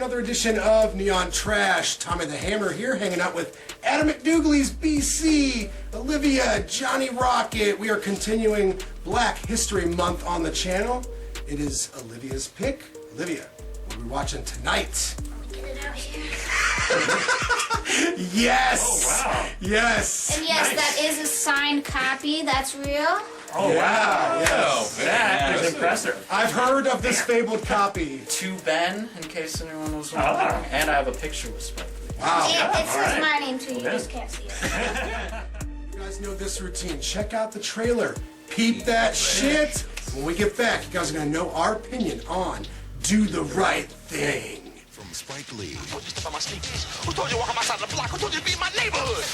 another edition of Neon Trash. Tommy the Hammer here, hanging out with Adam McDougall's Bee Cee, Olivia, Johnny Rocket. We are continuing Black History Month on the channel. It is Olivia's pick. Olivia, what are we watching tonight? Get it out here. Yes! Oh, wow. Yes! And yes, Nice. that is a signed copy. That's real. Oh, wow. Yes. That is impressive. I've heard of this fabled copy. To Ben, in case anyone was wondering. And I have a picture with Spike Lee. Wow. It says alright. my name too. You Well, just can't see it. You guys know this routine. Check out the trailer. Peep that shit. When we get back, you guys are going to know our opinion on Do the Right Thing. From Spike Lee. Who told you to walk on my side of the block? Who told you to be in my neighborhood?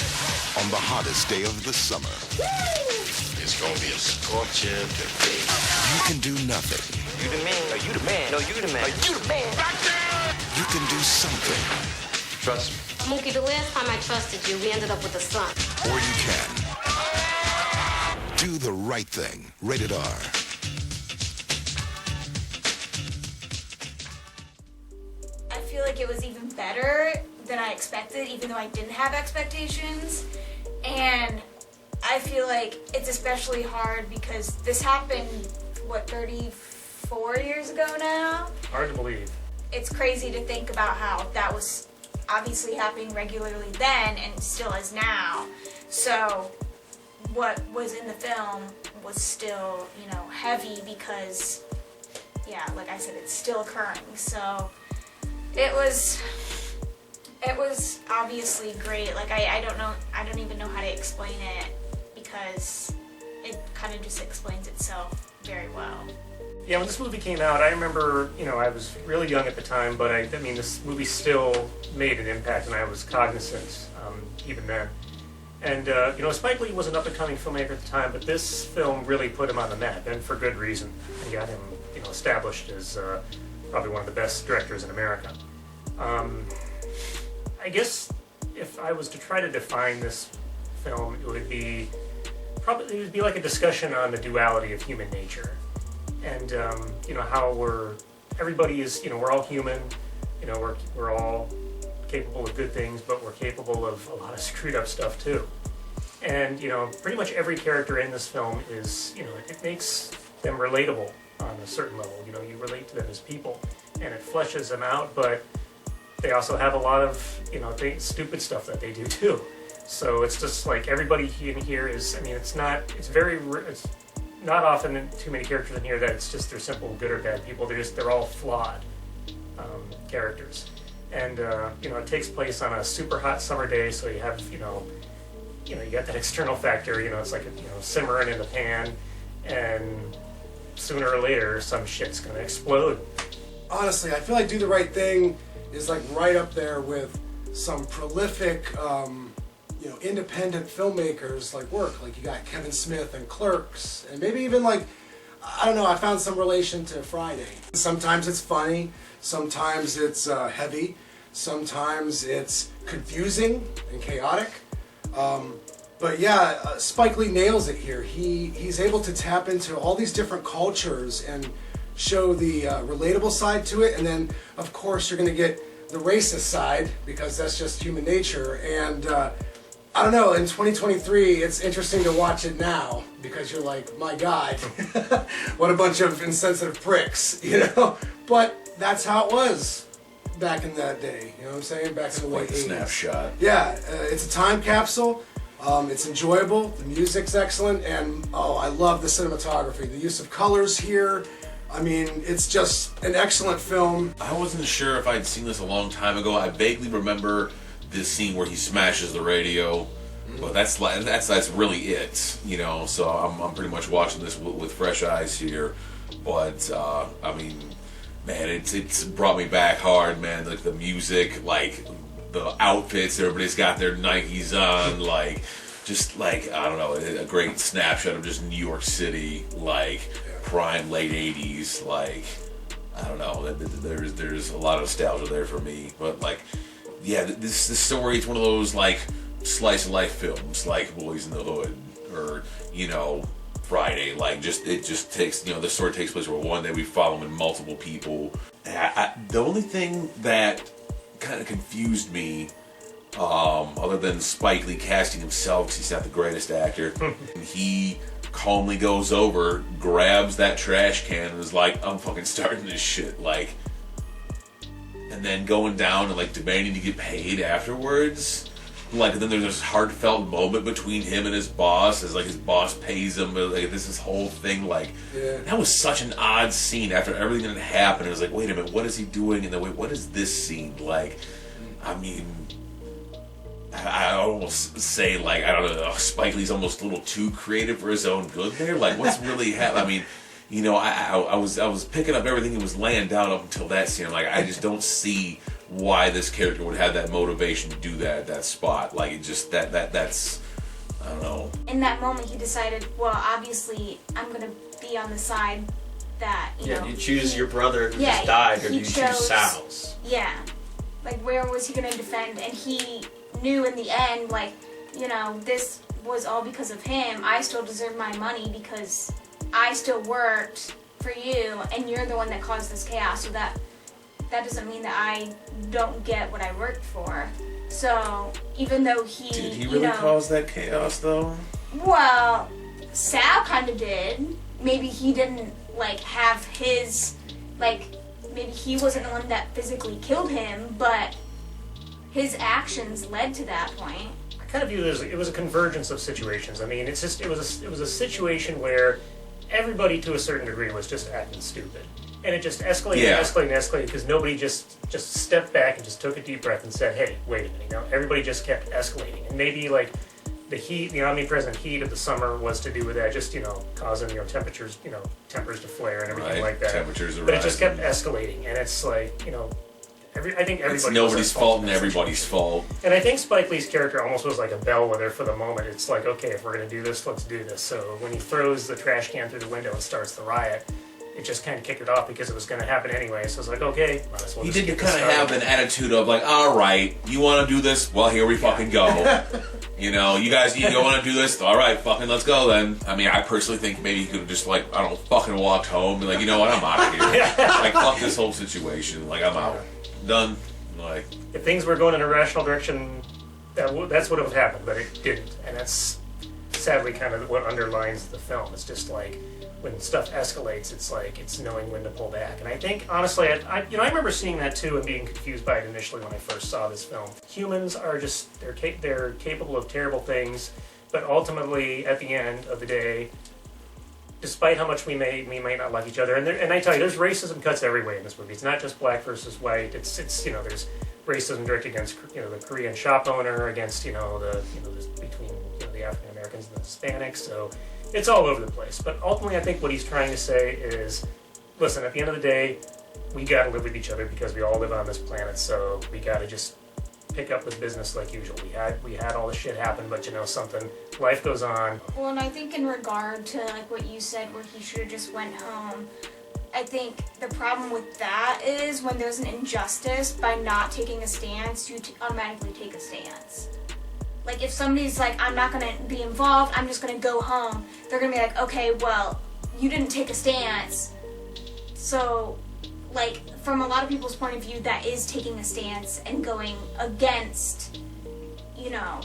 On the hottest day of the summer. It's gonna be a scorcher today. You can do nothing. You the man. No, you the man. No, you the man. You the man. Back there! You can do something. Trust me. Mookie, the last time I trusted you, we ended up with a son. Or you can. Do the right thing. Rated R. I feel like it was even better than I expected, even though I didn't have expectations. And I feel like it's especially hard because this happened, 34 years ago now? Hard to believe. It's crazy to think about how that was obviously happening regularly then and still is now. So what was in the film was still, heavy because, yeah, like I said, it's still occurring. So it was obviously great. Like I don't even know how to explain it because it kind of just explains itself very well. Yeah, when this movie came out, I remember, I was really young at the time, but I mean, this movie still made an impact, and I was cognizant even then. And, Spike Lee was an up-and-coming filmmaker at the time, but this film really put him on the map, and for good reason, and got him, established as probably one of the best directors in America. I guess if I was to try to define this film, it would be like a discussion on the duality of human nature. And, how everybody is, we're all human, we're all capable of good things, but we're capable of a lot of screwed up stuff too. And, pretty much every character in this film is, it makes them relatable on a certain level. You relate to them as people, and it fleshes them out, but they also have a lot of, stupid stuff that they do too. So it's just like everybody in here is, it's not often too many characters in here that it's just they're simple good or bad people. They're all flawed characters. And, it takes place on a super hot summer day, so you have, you got that external factor, it's like, simmering in the pan, and sooner or later some shit's gonna explode. Honestly, I feel like Do the Right Thing is like right up there with some prolific, independent filmmakers work. Like you got Kevin Smith and Clerks, and maybe even I found some relation to Friday. Sometimes it's funny, sometimes it's heavy, sometimes it's confusing and chaotic. But yeah, Spike Lee nails it here. He's able to tap into all these different cultures and show the relatable side to it, and then of course you're going to get the racist side because that's just human nature. And I don't know, in 2023 it's interesting to watch it now because you're like, my God, what a bunch of insensitive pricks, But that's how it was back in that day, you know what I'm saying? Back in the late 80s. Snapshot. Yeah, it's a time capsule. It's enjoyable, the music's excellent, and I love the cinematography. The use of colors here, it's just an excellent film. I wasn't sure if I'd seen this a long time ago. I vaguely remember this scene where he smashes the radio, but that's really it, So I'm pretty much watching this with fresh eyes here. But man, it's brought me back hard, man. Like the music, the outfits, everybody's got their Nikes on, I don't know, a great snapshot of just New York City, prime late 80s, I don't know, there's a lot of nostalgia there for me, but this story, it's one of those slice of life films, like Boys in the Hood, or Friday. Like, it just takes, you know, this story takes place where one day we follow him and multiple people. The only thing that kind of confused me, other than Spike Lee casting himself, because he's not the greatest actor, he calmly goes over, grabs that trash can, and is like, I'm fucking starting this shit, like, and then going down and like demanding to get paid afterwards. Like, and then there's this heartfelt moment between him and his boss, as like his boss pays him, but like this whole thing, like, that was such an odd scene after everything that happened. It was like, wait a minute, what is he doing? And then wait, what is this scene like? I mean, I almost say, like, I don't know, Spike Lee's almost a little too creative for his own good there. Like, what's really happening? I mean, you know, I was picking up everything he was laying down up until that scene. Like, I just don't see why this character would have that motivation to do that at that spot. Like, it just, that's, I don't know. In that moment, he decided, well, obviously, I'm gonna be on the side that, you know. You choose your brother who just died, or do you choose Sal's? Yeah. Like, where was he gonna defend? And he knew in the end, like, you know, this was all because of him. I still deserve my money because I still worked for you, and you're the one that caused this chaos. So that doesn't mean that I don't get what I worked for. So even though did he really cause that chaos though? Well, Sal kind of did. Maybe he didn't like have his maybe he wasn't the one that physically killed him, but his actions led to that point. I kind of view it was a convergence of situations. I mean, it was a situation where everybody to a certain degree was just acting stupid. And it just escalated because nobody just stepped back and just took a deep breath and said, hey, wait a minute, you know, everybody just kept escalating. And maybe like the heat, the omnipresent heat of the summer was to do with that, just, you know, causing, you know, tempers to flare and everything like that. Temperatures are But it just kept escalating, and it's like, you know, I think everybody. It's nobody's fault and everybody's fault. And I think Spike Lee's character almost was like a bellwether for the moment. It's like, okay, if we're gonna do this, let's do this. So when he throws the trash can through the window and starts the riot, it just kind of kicked it off because it was going to happen anyway. So it's like, okay, might as well. He did kind of have an attitude of like, all right, you want to do this? Well, here we fucking go. You know, you guys, you want to do this? All right, fucking let's go then. I mean, I personally think maybe he could have just like, I don't know, fucking walked home and like, you know what, I'm out of here. Like, fuck this whole situation. Like, I'm out. Done. Like, if things were going in a rational direction, that's what would have happened, but it didn't, and that's sadly kind of what underlines the film. It's just like, when stuff escalates, it's like, it's knowing when to pull back. And I think, honestly, I remember seeing that too and being confused by it initially when I first saw this film. Humans are just, they're capable of terrible things, but ultimately, at the end of the day, despite how much we might not like each other, and I tell you, there's racism cuts every way in this movie. It's not just black versus white. It's you know, there's racism directed against, you know, the Korean shop owner, against, you know, between, you know, the African Americans and the Hispanics. So it's all over the place. But ultimately, I think what he's trying to say is, listen, at the end of the day, we got to live with each other because we all live on this planet. So we got to just pick up with business like usual. We had all this shit happen, but you know something, life goes on. Well, and I think in regard to like what you said, where he should have just went home, I think the problem with that is when there's an injustice, by not taking a stance, you automatically take a stance. Like, if somebody's like, I'm not going to be involved, I'm just going to go home, they're going to be like, okay, well, you didn't take a stance. So, like, from a lot of people's point of view, that is taking a stance and going against, you know,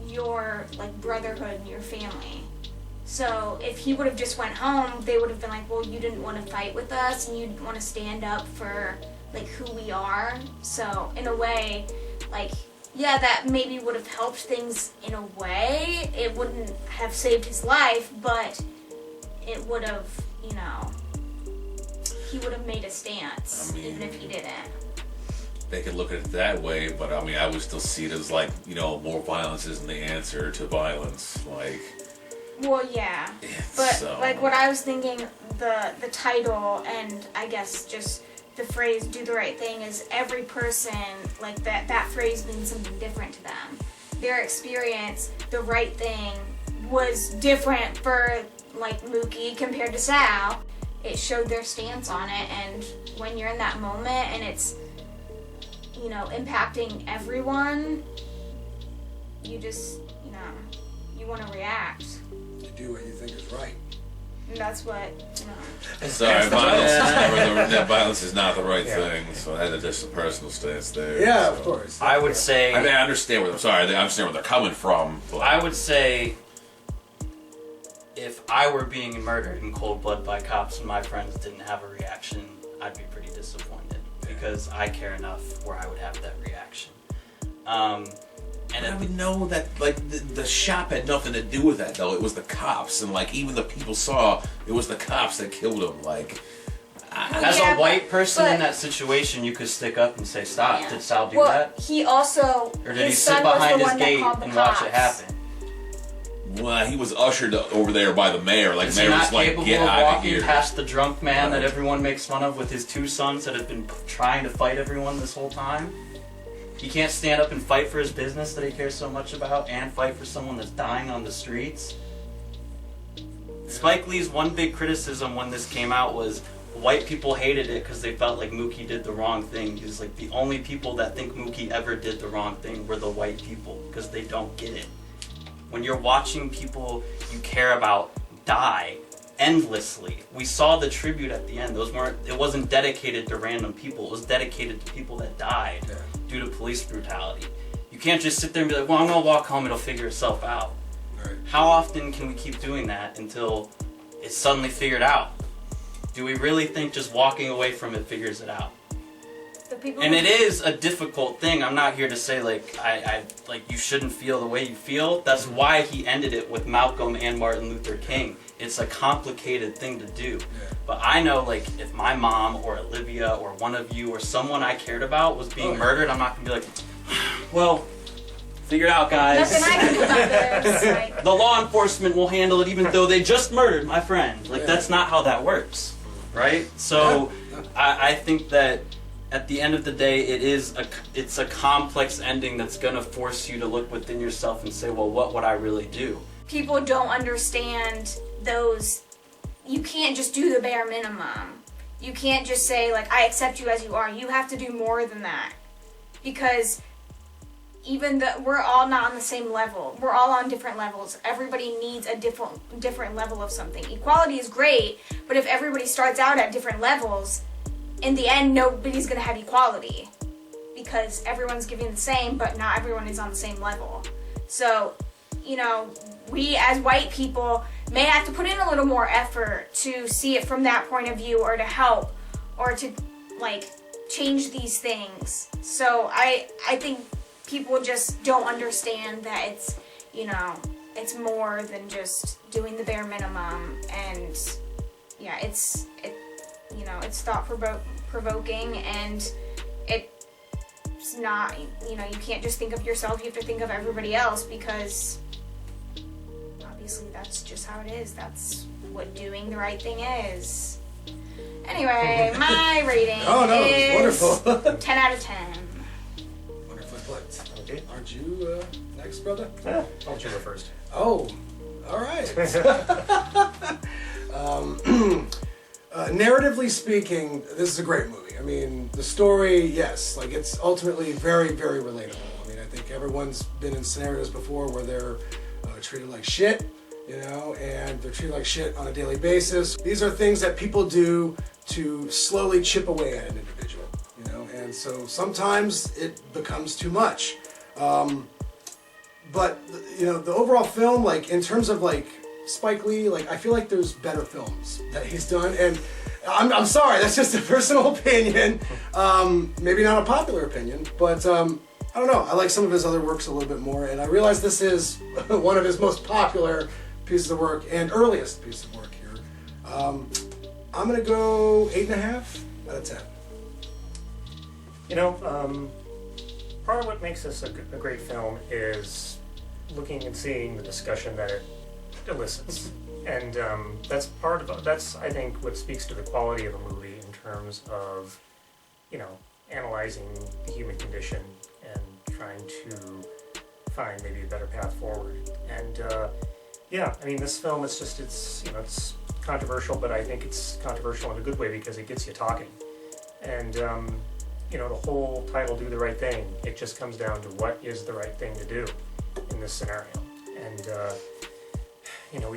your, like, brotherhood and your family. So, if he would have just went home, they would have been like, well, you didn't want to fight with us, and you didn't want to stand up for, like, who we are. So, in a way, like, yeah, that maybe would have helped things in a way. It wouldn't have saved his life, but it would have, you know, he would have made a stance, I mean, even if he didn't. They could look at it that way, but I mean, I would still see it as like, you know, more violence isn't the answer to violence. Like, well, yeah, but like what I was thinking, the title and I guess just the phrase "do the right thing" is every person, like that phrase means something different to them. Their experience, the right thing, was different for like Mookie compared to Sal. It showed their stance on it, and when you're in that moment and it's, you know, impacting everyone, you just, you know, you want to react. You do what you think is right. And that's what, you know. Sorry, violence is not the right thing. So that's just a personal stance there. Yeah, so. of course. I would say. I mean, I understand where. I'm sorry, I understand where they're coming from. But. I would say, if I were being murdered in cold blood by cops and my friends didn't have a reaction, I'd be pretty disappointed because I care enough where I would have that reaction. And I would know that, like, the shop had nothing to do with that, though. It was the cops, and like even the people saw it was the cops that killed him. Like, as a white person in that situation, you could stick up and say, "Stop!" Yeah. Did Sal do Well, that? he also, Or did he his sit son was behind the his one that gate called the and watch it cops. happen? well, he was ushered over there by the mayor. Like, Is the he mayor not was like, capable "Get of out of walking here." past the drunk man that Right. everyone makes fun of with his two sons that have been trying to fight everyone this whole time? He can't stand up and fight for his business that he cares so much about and fight for someone that's dying on the streets. Spike Lee's one big criticism when this came out was white people hated it because they felt like Mookie did the wrong thing. He's like, the only people that think Mookie ever did the wrong thing were the white people because they don't get it. When you're watching people you care about die endlessly, we saw the tribute at the end. It wasn't dedicated to random people. It was dedicated to people that died due to police brutality. You can't just sit there and be like, well, I'm gonna walk home, it'll figure itself out. Right. How often can we keep doing that until it's suddenly figured out? Do we really think just walking away from it figures it out? The people And it is a difficult thing. I'm not here to say like I like you shouldn't feel the way you feel. That's why he ended it with Malcolm and Martin Luther King. It's a complicated thing to do. But I know, like, if my mom or Olivia or one of you or someone I cared about was being murdered, I'm not gonna be like, well, figure it out, guys. Nothing I can do about this. Like, The law enforcement will handle it even though they just murdered my friend. Like, that's not how that works, right? So I think that at the end of the day, it's a complex ending that's gonna force you to look within yourself and say, well, what would I really do? people don't understand those. You can't just do the bare minimum. You can't just say, like, I accept you as you are. You have to do more than that. Because even though we're all not on the same level, we're all on different levels. Everybody needs a different level of something. Equality is great, but if everybody starts out at different levels, in the end, nobody's going to have equality. Because everyone's giving the same, but not everyone is on the same level. So, you know, we as white people may have to put in a little more effort to see it from that point of view, or to help, or to, like, change these things. So I think people just don't understand that it's, you know, it's more than just doing the bare minimum. And yeah, it's you know, it's thought provoking, and it's not, you know, you can't just think of yourself, you have to think of everybody else, because obviously that's just how it is. That's what doing the right thing is. Anyway, my rating is wonderful. 10 out of 10. Wonderfully put. Okay. Aren't you next, brother? Yeah, I'll let you go first. Oh, all right. Narratively speaking, this is a great movie. I mean, the story, yes, like, it's ultimately very, very relatable. I mean, I think everyone's been in scenarios before where they're treated like shit, you know, and they're treated like shit on a daily basis. These are things that people do to slowly chip away at an individual, you know, and so sometimes it becomes too much. But, you know, the overall film, like, in terms of, like, Spike Lee, like, I feel like there's better films that he's done, and I'm sorry, that's just a personal opinion, maybe not a popular opinion, but I don't know, I like some of his other works a little bit more, and I realize this is one of his most popular pieces of work and earliest piece of work here. I'm gonna go 8.5 out of 10. You know, part of what makes this a great film is looking and seeing the discussion that it elicits, and that's I think what speaks to the quality of the movie in terms of, you know, analyzing the human condition and trying to find maybe a better path forward. And yeah, I mean, this film, it's you know, it's controversial, but I think it's controversial in a good way because it gets you talking. And you know, the whole title, "Do the Right Thing," it just comes down to what is the right thing to do in this scenario. And you know,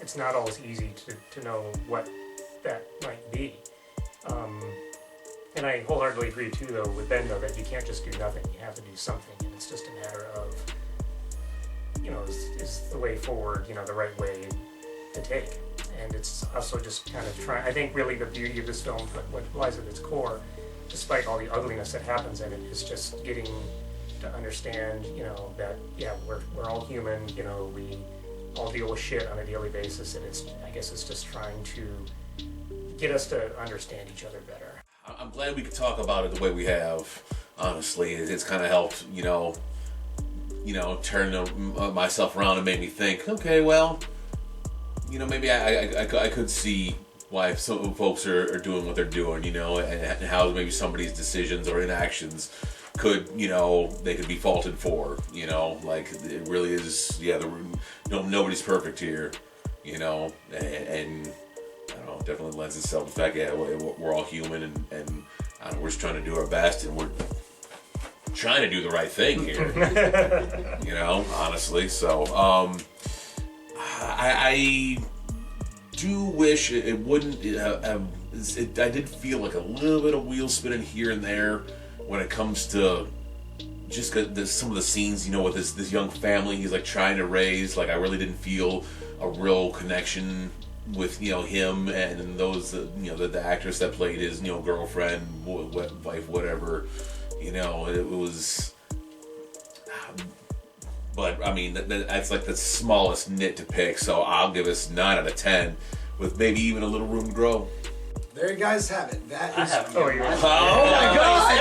it's not always easy to know what that might be. And I wholeheartedly agree too, though, with Ben, though, that you can't just do nothing. You have to do something, and it's just a matter of, is the way forward, the right way to take. And it's also just kind of trying. I think really the beauty of this film, what lies at its core, despite all the ugliness that happens in it, is just getting to understand, that we're all human. We all deal with shit on a daily basis, and I guess it's just trying to get us to understand each other better. I'm glad we could talk about it the way we have. Honestly, it's kind of helped, turn myself around and made me think. Okay, well, maybe I could see why some folks are doing what they're doing, and how maybe somebody's decisions or inactions could, they could be faulted for, like it really is. Yeah, nobody's perfect here, and I don't know, definitely lends itself to the fact, we're all human, and I don't know, we're just trying to do our best, and we're trying to do the right thing here, honestly. So, I do wish it wouldn't have. I did feel like a little bit of wheel spinning here and there when it comes to just some of the scenes, with this young family he's like trying to raise. Like I really didn't feel a real connection with him and those the actress that played his girlfriend, wife, whatever. It was. But I mean, that's like the smallest nit to pick. So I'll give us 9 out of 10, with maybe even a little room to grow. There you guys have it. That is. Oh my God!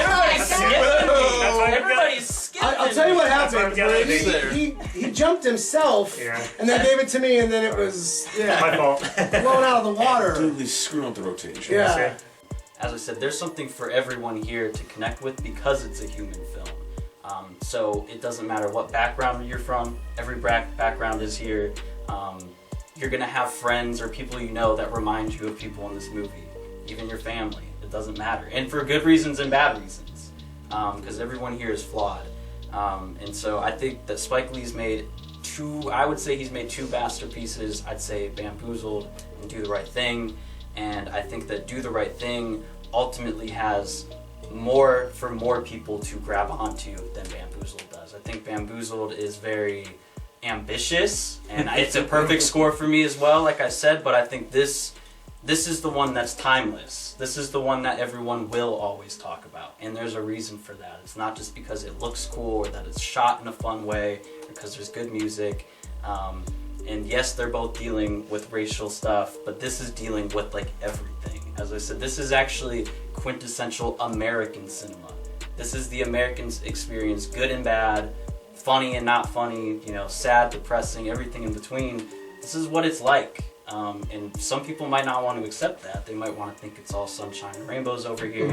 Everybody's skipping. I'll tell you what happened. He jumped himself, and then gave it to me, and then it was my fault. blown out of the water. Totally screwing up the rotation. Yeah. As I said, there's something for everyone here to connect with because it's a human film. So it doesn't matter what background you're from. Every background is here. You're gonna have friends or people that remind you of people in this movie. Even your family. It doesn't matter. And for good reasons and bad reasons. Because everyone here is flawed. And so I think that Spike Lee's made he's made 2 masterpieces. I'd say Bamboozled and Do the Right Thing. And I think that Do the Right Thing ultimately has more for more people to grab onto than Bamboozled does. I think Bamboozled is very ambitious, and it's a perfect score for me as well, like I said, but I think this is the one that's timeless. This is the one that everyone will always talk about, and there's a reason for that. It's not just because it looks cool or that it's shot in a fun way or because there's good music. And yes, they're both dealing with racial stuff, but this is dealing with like everything. As I said, this is actually quintessential American cinema. This is the American experience, good and bad, funny and not funny, sad, depressing, everything in between. This is what it's like. And some people might not want to accept that. They might want to think it's all sunshine and rainbows over here,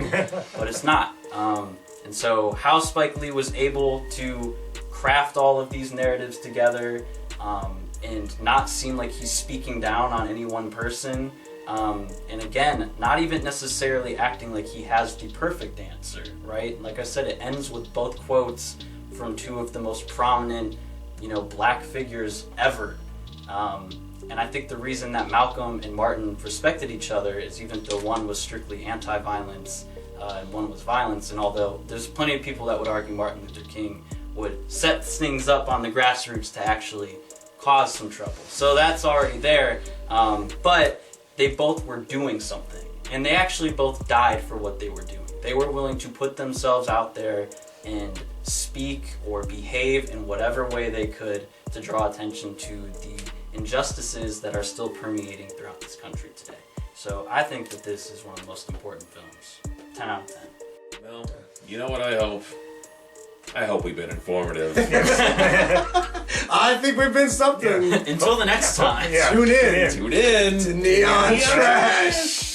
but it's not. And so how Spike Lee was able to craft all of these narratives together, and not seem like he's speaking down on any one person. And again, not even necessarily acting like he has the perfect answer, right? Like I said, it ends with both quotes from 2 of the most prominent, black figures ever. And I think the reason that Malcolm and Martin respected each other is even though one was strictly anti-violence and one was violence, and although there's plenty of people that would argue Martin Luther King would set things up on the grassroots to actually cause some trouble. So that's already there. But they both were doing something. And they actually both died for what they were doing. They were willing to put themselves out there and speak or behave in whatever way they could to draw attention to the injustices that are still permeating throughout this country today. So I think that this is one of the most important films. 10 out of 10. Well, you know what I hope? I hope we've been informative. I think we've been something. Until the next time. Tune in Tune in to Neon Trash.